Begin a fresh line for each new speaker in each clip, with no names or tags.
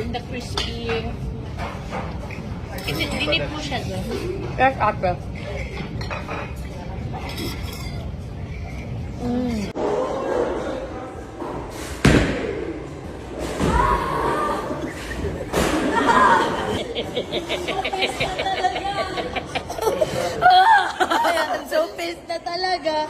And the crispy. Dinip mo siya doon.
Yes, ate. Mm.
Ayan, so pissed na talaga.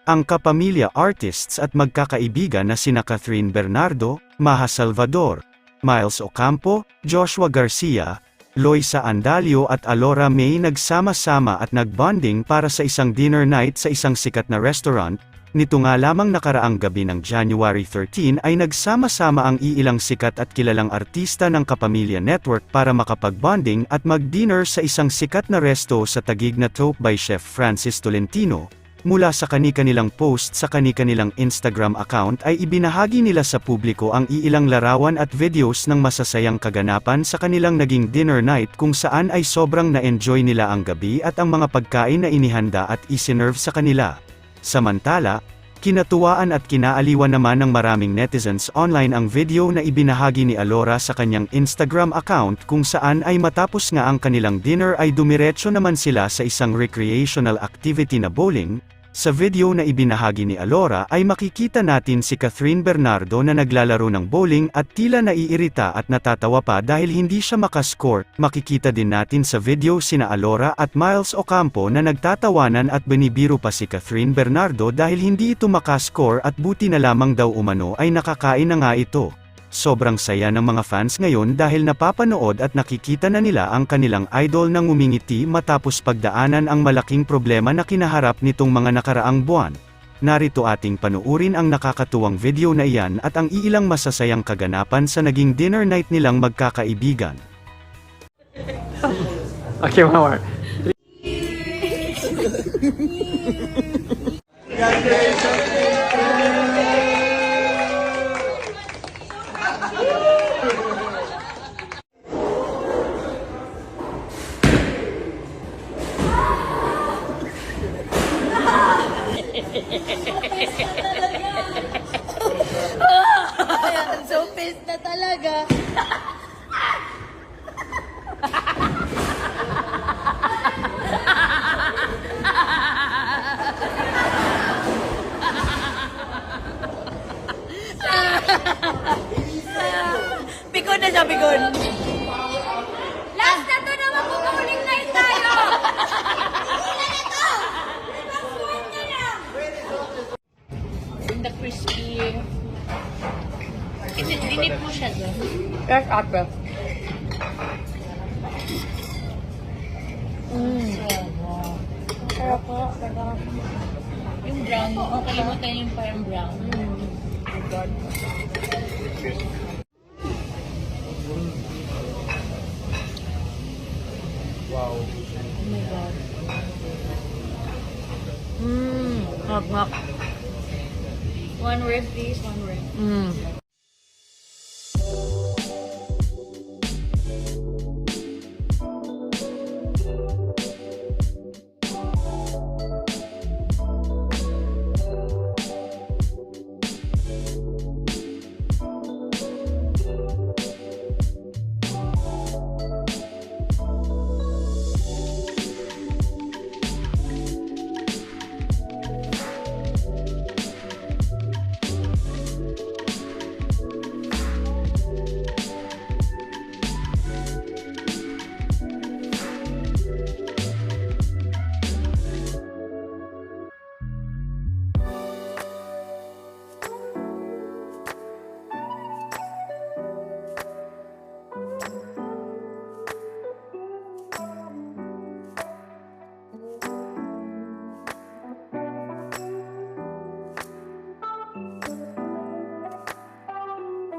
Ang kapamilya artists at magkakaibigan na sina Catherine Bernardo, Maha Salvador, Miles Ocampo, Joshua Garcia, Loisa Andalio at Alora May nagsama-sama at nagbonding para sa isang dinner night sa isang sikat na restaurant. Nito nga lamang nakaraang gabi ng January 13 ay nagsama-sama ang iilang sikat at kilalang artista ng Kapamilya Network para makapag-bonding at mag-dinner sa isang sikat na resto sa Taguig na Top by Chef Francis Tolentino. Mula sa kani-kanilang post sa kani-kanilang Instagram account ay ibinahagi nila sa publiko ang iilang larawan at videos ng masasayang kaganapan sa kanilang naging dinner night kung saan ay sobrang na-enjoy nila ang gabi at ang mga pagkain na inihanda at isinerve sa kanila. Samantala, kinatuwaan at kinaaliwan naman ng maraming netizens online ang video na ibinahagi ni Alora sa kanyang Instagram account kung saan ay matapos nga ang kanilang dinner ay dumiretso naman sila sa isang recreational activity na bowling. Sa video na ibinahagi ni Alora ay makikita natin si Catherine Bernardo na naglalaro ng bowling at tila naiirita at natatawa pa dahil hindi siya makascore. Makikita din natin sa video sina Alora at Miles Ocampo na nagtatawanan at binibiro pa si Catherine Bernardo dahil hindi ito makascore at buti na lamang daw umano ay nakakain na nga ito. Sobrang saya ng mga fans ngayon dahil napapanood at nakikita na nila ang kanilang idol na ngumingiti matapos pagdaanan ang malaking problema na kinaharap nitong mga nakaraang buwan. Narito ating panuurin ang nakakatuwang video na iyan at ang iilang masasayang kaganapan sa naging dinner night nilang magkakaibigan.
Okay, one more.
Ayan, so pissed na talaga. Pikon na siya, pikon. Last na to na magkukauling night tayo. And the crispy. Dinip mo siya doon.
Yes, ate. Mm. Sarap po.
Yung brown, oh, kalimutan yung parang brown.
Oh God.
Wow.
Oh my God.
Ngak-ngak.
One word please, one word.